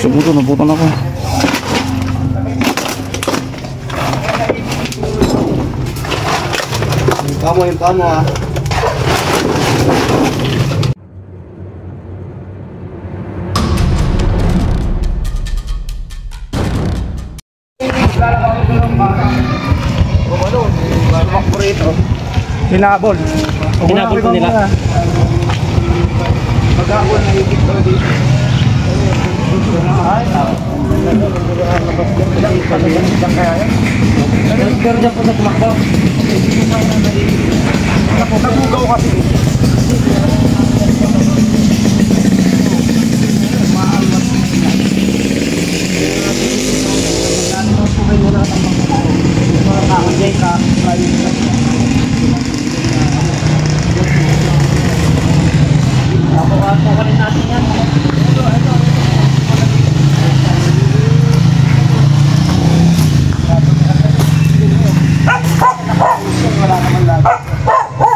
Siguro nabutan ako. Yung kamo ah. Hinabol. Hinabol po nila. Mag-aabol na higit daw dito. Ay, Pero dyan po sa tumakbo. nagugaw kasi. Kukunin natin yan. Wala naman lahat.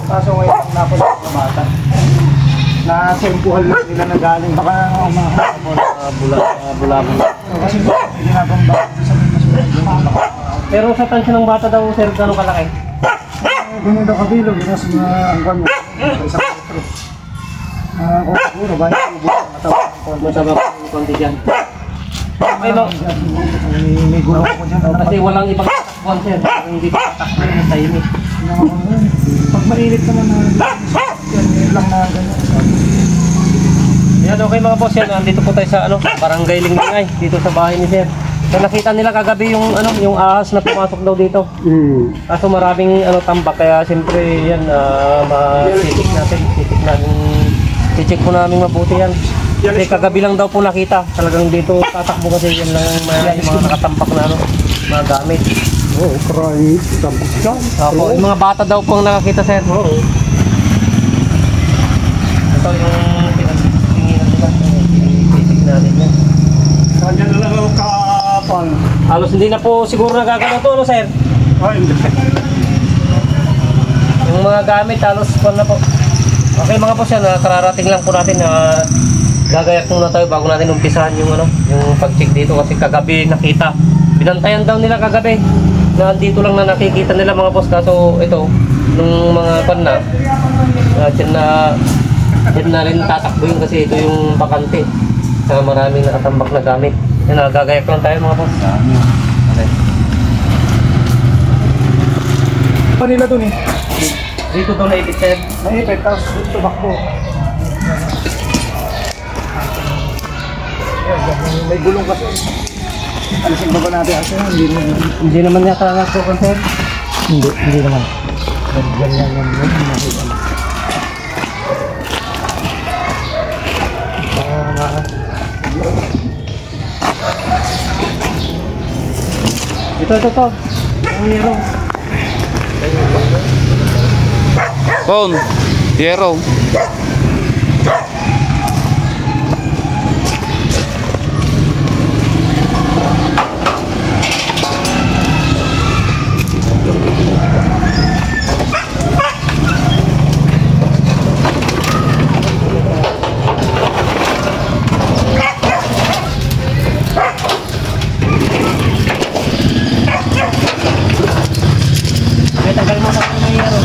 Kaso ngayon napunta sa bata. Nasempuhan lang nila na galing. Baka Bulabon. kasi ginagawang bata sa mga Pero sa tansya ng bata daw, sir, gano'ng kalaki? ganyan daw kabilog. Yun sa mga angkwan mo. Sa isang metro. Kung siguro, bahay ko buwan. Masabak yung konti dyan. May gulong ko dyan. Kasi walang ibang tatakbuhan, sir. Hindi pa tatakbuhan yung tahimik. Pag mainit naman na yan lang na ganyan. Yan, okay mga boss, yan. Nandito po tayo sa Barangay Linglingay, dito sa bahay ni sir. So nakita nila kagabi yung yung ahas na pumasok daw dito. Kaso maraming tambak, kaya siyempre yan titik po namin mabuti yan. Kasi kagabi lang daw po nakita. Talagang dito tatakbo kasi yan lang yung mga nakatambak na mga gamit. Oo, karay. Tambak dyan. Opo, yung mga bata daw po ang nakakita, sir. Oo. Ito yung pinagtinginan nila. Titik natin yan. Kanya na lang ako kapal. Halos hindi na po siguro nagagalaw to, sir? Ay, hindi. Yung mga gamit, halos pan na po. Okay mga boss, yan. Kararating lang po natin na gagayak muna tayo bago natin umpisahan yung yung pag-check dito kasi kagabi nakita. Binantayan daw nila kagabi. Na dito lang na nakikita nila mga boss, kaso ito nung mga pan na dyan na rin tatakbuhin kasi ito yung bakante sa maraming nakatambak na gamit. Yan, nagagayak lang tayo mga boss. Okay. Pa nila dun eh. Dito daw naipit, sir. Naipit, tapos tumakbo. May gulong kasi. Alisin ba natin kasi Hindi naman yata nagsukan, sir. Hindi naman. Ganyan lang yun. Ito. Ang yellow. Phone. Yero. Tanggal mo sa yellow.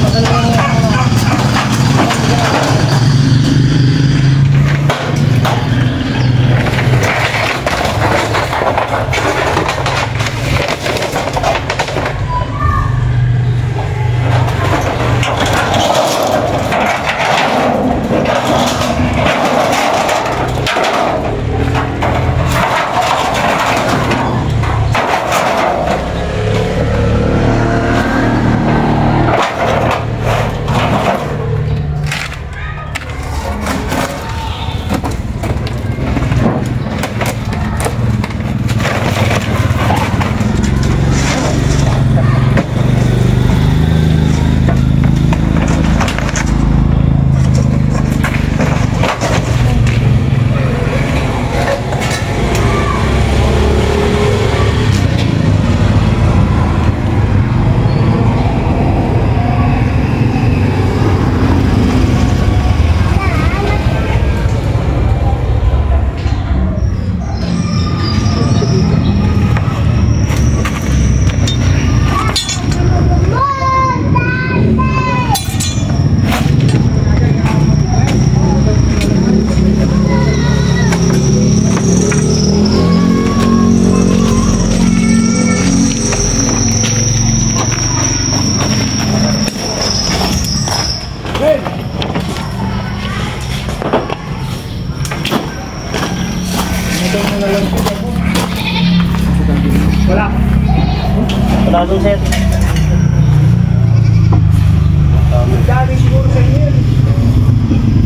Galing siguro sa inyo yun.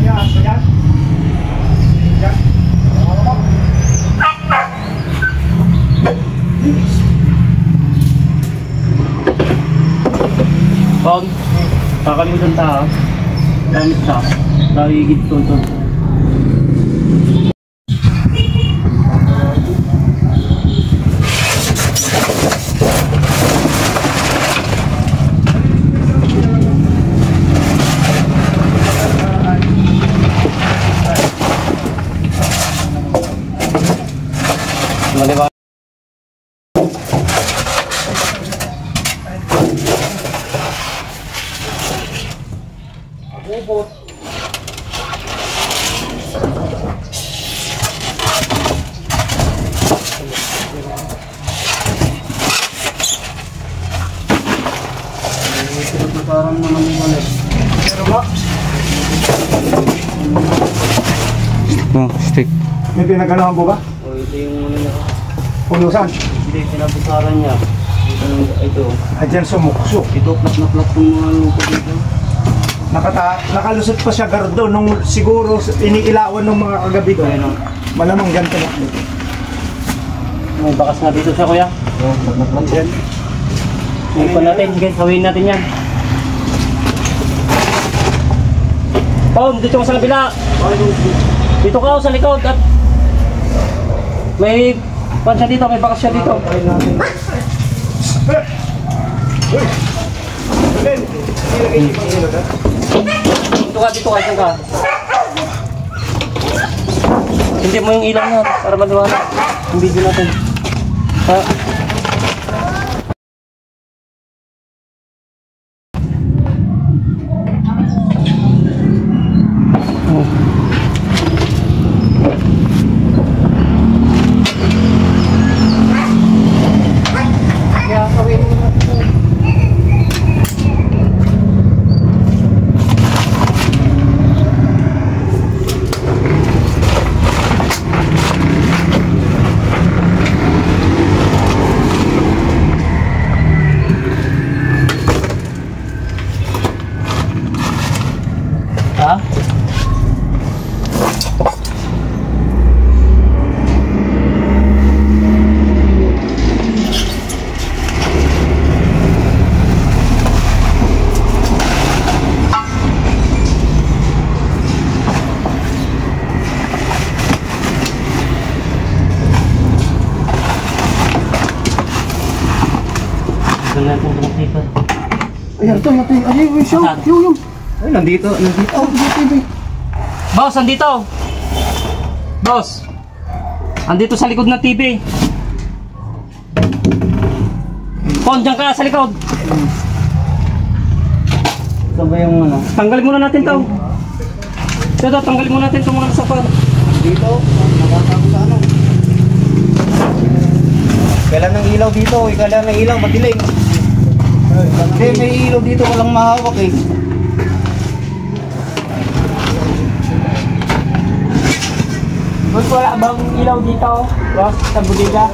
Kaya, yan. Yan. Ano mo? Pon, kakalimutan ta ha. Gamit ta. Tawigid to to. Maliwa. Ubot. Parang naman yung ulit. Pero ba? Oh, stick. May pinagalahan po ba? O ito yung ano niya. Pulusan. Hindi, pinabusaran niya. Ito. Ayan sumukso. Ito, plak kung mga lupa dito. Nakalusot pa siya gardo nung siguro iniilawan ng mga kagabi ko. Malamang ganito na. May bakas nga dito siya, kuya. Yan. Ipan natin, guys. Hawin natin yan. Pom, dito ka sa kabila. Dito ka sa likod. At may pan siya dito, may bakas siya dito. Dito ka, dito ka. Hindi mo yung ilaw na para maliwanag yung video natin. Ha? Kaya kawin mo na. Ha? Ito na itong tumakita. Ayan, ito. Ay, siya. Saan? Yung. Ay, nandito. Oh, dito. Boss, andito! Boss! Andito sa likod ng TV. Pon, dyan ka sa likod. Ito ba yung ano? Tanggalin muna natin to. Ito, tanggalin muna natin itong mga sapan. Dito. Nakatago sa ano? Kailan ng ilaw dito? Kailan ng ilaw? Madilim. Hindi, may ilaw dito. Walang mahawak eh. Boss, wala bang ilaw dito? Boss, sa bodega?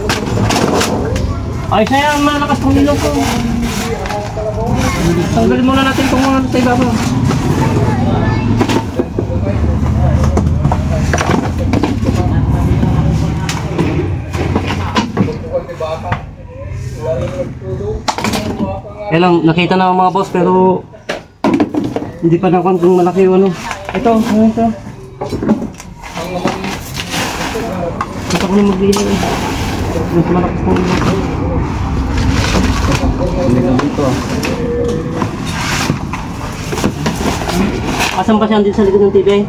Ay, siya yung malakas kong ilaw ko. Tanggalin muna natin itong mga sa ibabaw. Kaya lang, nakita na ang mga boss pero hindi pa nakuha kung malaki yung ano. Ito, ano ito? Ito ko na mag-ilaw eh. Mas malakas kong ilaw. Dito. Asan ba siya andito sa likod ng TV?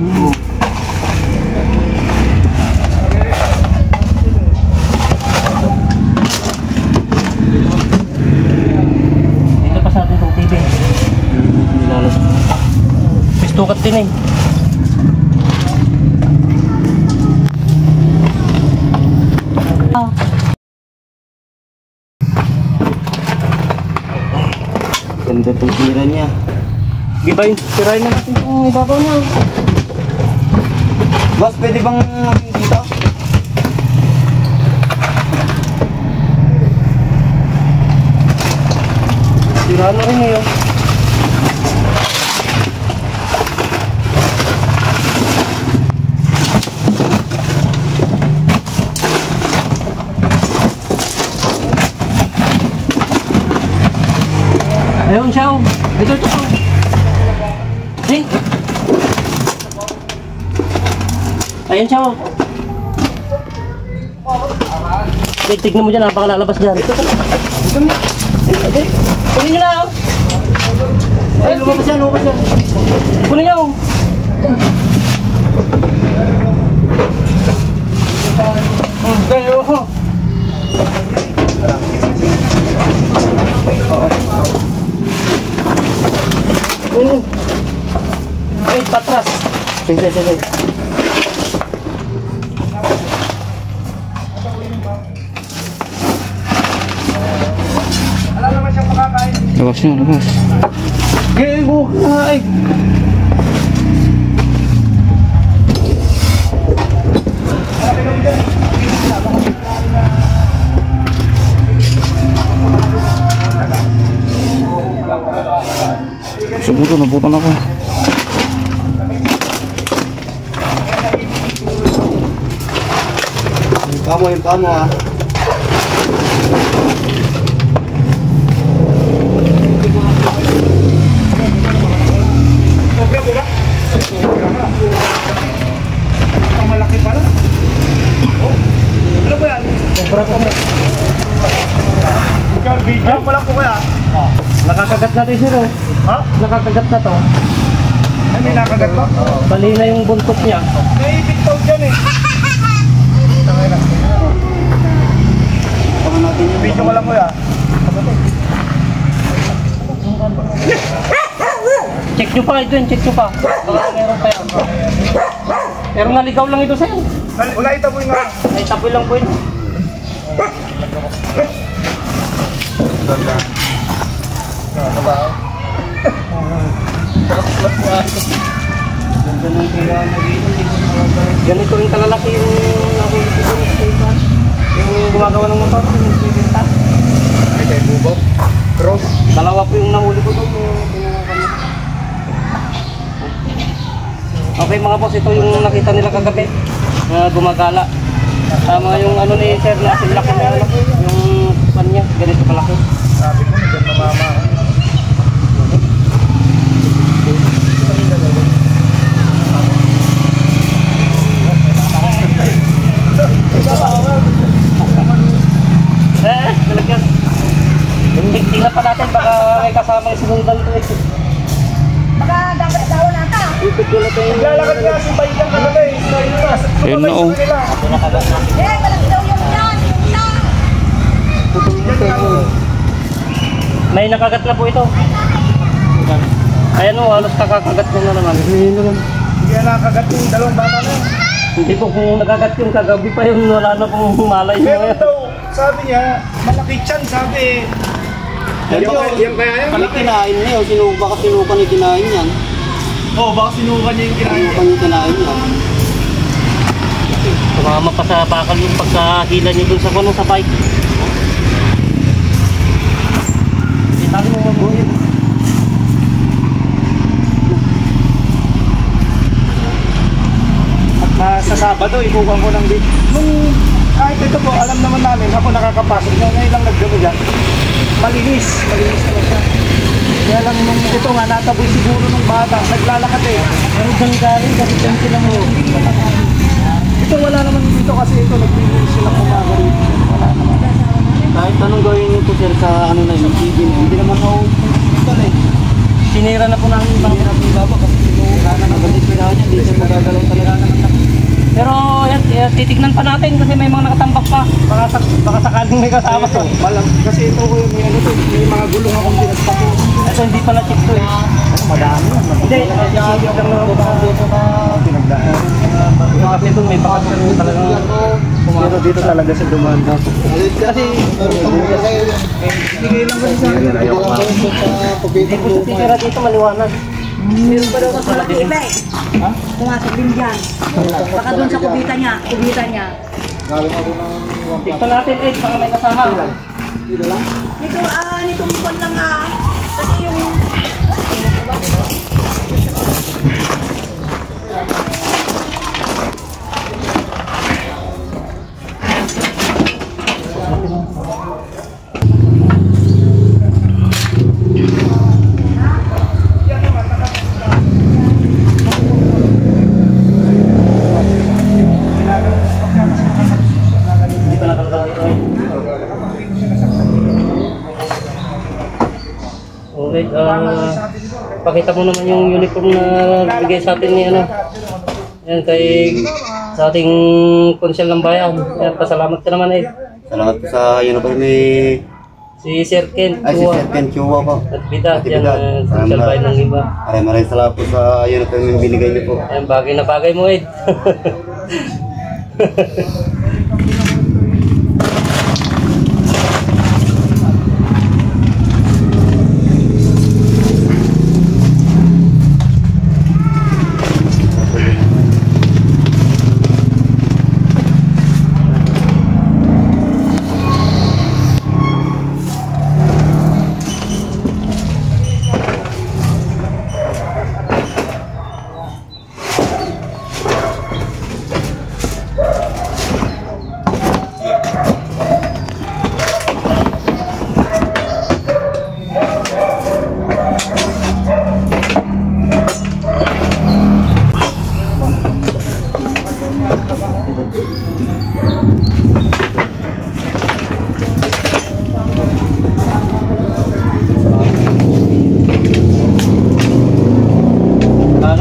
Dito pa sa atin itong TV. Pistukat din eh. Ganda itong tira niya. Gibay, tirahin na natin itong ibabaw niya. Boss, pwede bang maging dito? Tirahan na rin ngayon. Ayun siya oh. Ito. Hey. Ayun siya oh. Tignan mo dyan, baka lalabas dyan. Ito mo. Kunin nyo na oh. Ay, lumabas yan. Kunin nyo oh. Ay, patras. Sige. Labas nyo, labas. Ay! Siguro, nabutan ako. Yung kamo ah. Ang malaki pala. Oh, ano ba yan? Video ko lang po kaya. Nakakagat natin sir oh. Ha? Nakakagat na to. Ay, may nakagat ba? Bali na yung buntot niya. Naipit daw dyan eh. Video ko lang po yan. Check nyo pa ito yun, check nyo pa. Baka meron pa yan. Pero naligaw lang ito sir. Wala itaboy nga. Ay tapoy lang po yun. Ganito rin kalalaki yung nahuli ko dun sa iba. Yung gumagawa ng motor, yung bibinta. Ay, kay Bubog. Cross. Dalawa po yung nahuli ko doon. Okay mga boss, ito yung nakita nila kagabi na gumagala. Tama yung ano ni sir na silaki na ano, yung pan niya, ganito kalaki. Sabi ko, nandiyan mamama. Talagyan. Tingnan pa natin, baka may kasama yung sinundan ko eh. Baka dapat daw na ka. Naglalakad nga si Baydang talaga eh. Ayun na, oh. Malaki daw yung yan. May nakagat na po ito. Ayan o, halos kakakagat ko na naman. Hindi na nakagat yung dalawang bata na. Hindi po kung nakagat yung kagabi pa yun, wala na pong malay mo. Meron daw, sabi niya, malaki tiyan, sabi. Yung kaya yan? Baka kinain niya, baka sinukan niya kinain yan. Oo, baka sinukan niya yung kinain. Sinukan niya kinain yan. Tumama pa sa bakal yung pagkahila niyo dun sa kuno sa bike. Itali mo mabuhin. At sa Sabado, ikukuhan ko ng bit. Nung kahit ito po, alam naman namin, ako nakakapasok. Ngayon lang nagdamo dyan. Malinis naman siya. Kaya lang nung ito nga, nataboy siguro ng bata. Naglalakad eh. Pero dyan galing kasi dyan sila mo. Ito wala naman dito kasi ito, nagpilinis sila kumagalit. Wala naman. Kahit anong gawin niyo po sir sa ano na yung TV, hindi naman ako eh. Sinira na po namin yung bangkira ng baba kasi sinuha na nagalit nila niya. Hindi siya magagalaw talaga naman na. Pero yan, titignan pa natin kasi may mga nakatambak pa. Baka sakaling may kasama to. Kasi ito ko yung ano to, may mga gulong akong pinagpako. Ito hindi pala check to eh. Madami yan. Hindi, sisibig lang naman ba dito na Pinagdaan. kasi ito may bakas talagang Pero dito talaga sa dumaan daw. kasi Sige lang kasi sa akin. hindi po sa titira dito maliwanag. Meron pa daw kasi malaki iba eh. Pumasok din dyan. Baka doon sa kubita niya. Tikto natin eh, baka may kasama. Nitong ikon lang kasi yung... Okay, pakita mo naman yung uniform na bigay sa atin ni ano. Yan kay sa ating konsyel ng bayan. Yan, pasalamat ka naman eh. Salamat po sa uniform ni Si Sir Ken si Chua. Sir Ken Chua po. At Bidad, yan, Natividad. konsyel bayan ng iba. Maraming salamat po sa uniform yung binigay niyo po. Yan, bagay na bagay mo eh.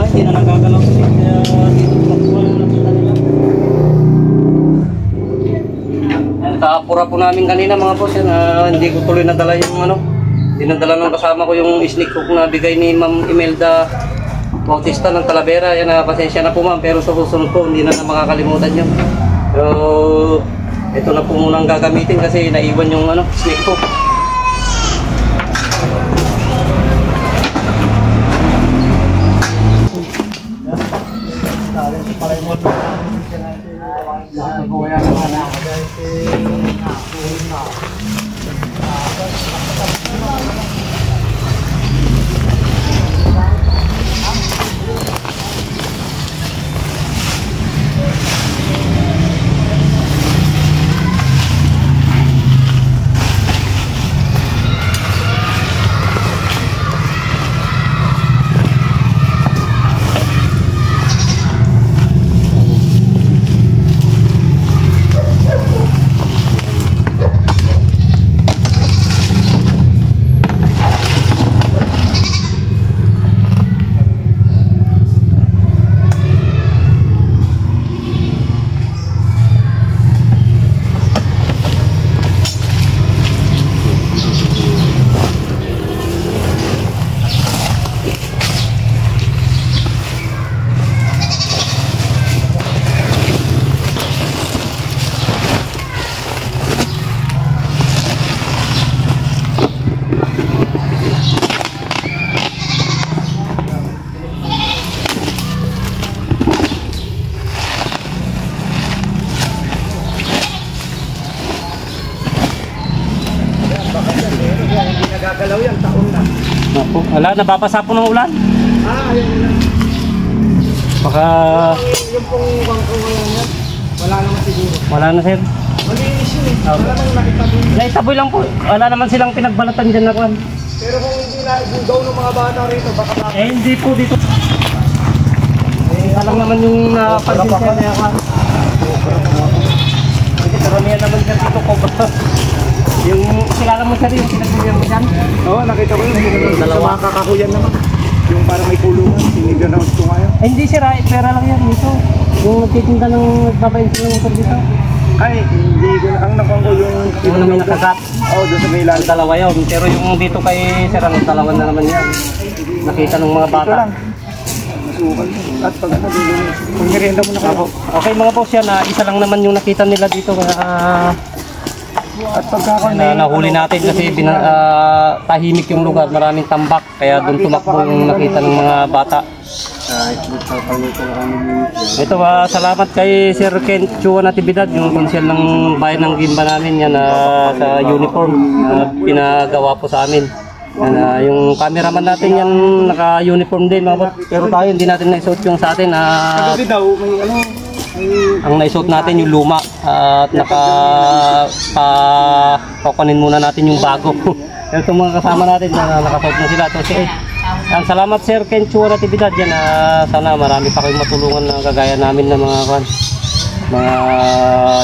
Hindi na nagagalaw kasi kaya dito tumakbo na nakita nila. Nakapura po namin kanina mga boss yan. Hindi ko tuloy nadala yung ano. Dinadala ng kasama ko yung sneak hook na bigay ni Ma'am Imelda Bautista ng Talavera. Yan, pasensya na po ma'am, pero sa susunod po hindi na makakalimutan yun. So ito na po munang gagamitin kasi naiwan yung ano, sneak hook. Nagagalaw yan, taon na. Napo, wala, nababasa po ng ulan. Ayun na. Baka Yung pong bangko ngayon yan, wala naman siguro. wala na sir. Malinis yun eh. Wala nang nakitabi. Naitaboy lang po. Wala naman silang pinagbalatan dyan na kwan. Pero kung hindi na bugaw ng mga bata rito, baka Eh hindi po dito. Eh alam naman yung napansin siya niya kwan. Kasi karamihan naman siya dito ko. Yung kilala mo siya rin, yung pinagbuyan mo dyan. Oo, nakita ko yun. Sa mga kakakuyan naman. Yung parang may kulungan, sinigyan na gusto ngayon. Eh hindi sir, pera lang yan dito. Yung nagtitinda ng nagbabayin sila ng dito. Ay, hindi ko na. Ang nakuha ko yung... Yung na may nakagat. Oo, doon sa may Ang lalim. dalawa yun. Pero yung dito kay sir, ang dalawa na naman yan. Nakita ng mga Ito bata. lang. Masukal. At pag ano, kung merienda mo na kayo. Okay mga boss yan, isa lang naman yung nakita nila dito. At pagka Na nahuli natin kasi tahimik yung lugar, maraming tambak. Kaya doon tumakbo yung nakita ng mga bata. Ito salamat kay Sir Ken Chua Natividad, yung konsyel ng bayan ng Gimba namin yan sa uniform pinagawa po sa amin. Yan, yung cameraman natin yan naka-uniform din mga boss. Pero tayo hindi natin naisuot yung sa atin. Kagabi daw, may ano, Ang naisuot natin yung luma at kukunin muna natin yung bago. Ito mga kasama natin na nakasuot na sila. So, salamat Sir Ken Chua Natividad yan. Sana marami pa kayong matulungan na kagaya namin ng mga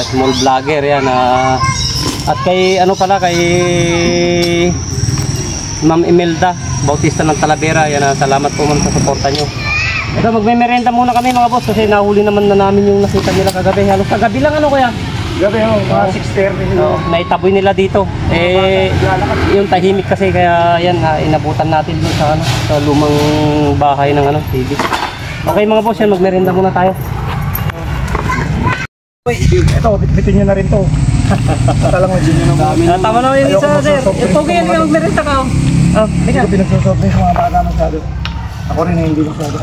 small vlogger yan. At kay ano pala kay Ma'am Imelda Bautista ng Talavera. Yan, salamat po ma'am sa suporta nyo. Ito, magme-merenda muna kami mga boss kasi nahuli naman na namin yung nakita nila kagabi. Halos kagabi lang ano kuya? Gabi ho, mga 6:30 Oh, naitaboy nila dito. Yung tahimik kasi kaya yan, inabutan natin dun sa ano, sa lumang bahay ng ano, TV. Okay mga boss, yan magmerenda muna tayo. Ito, bitbitin nyo na rin to. Talang din nyo naman. Tama na yung isa sir. Ito kaya nga magmerenda ka. Oh, Hindi ko pinagsusobre sa mga bata masyado. Ako rin na hindi masyado.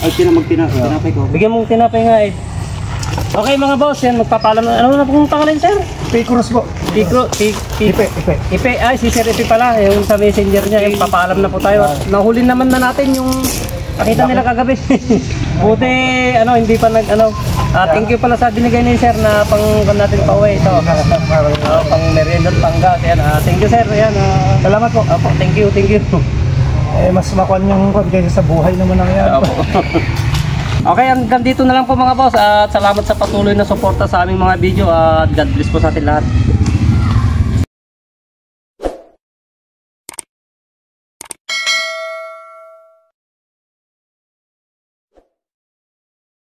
Ay, tinapay ko. bigyan mong tinapay nga eh. Okay mga boss, yan magpapalam na. Ano na pong pangalan sir? Pikuros po. Ipe. Ay, si Sir Ipe pala, yung sa messenger niya, yung papaalam na po tayo. Nahuli naman na natin yung nakita nila kagabi. Buti, ano, hindi pa thank you pala sa binigay ni Sir na pang natin pa uwi ito. Pang merienda at panggas. Yan, thank you Sir. Yan, Salamat po. Opo, thank you. Mas makuan yung kaysa sa buhay naman ang yan. Okay, hanggang dito na lang po mga boss at salamat sa patuloy na suporta sa aming mga video at God bless po sa atin lahat.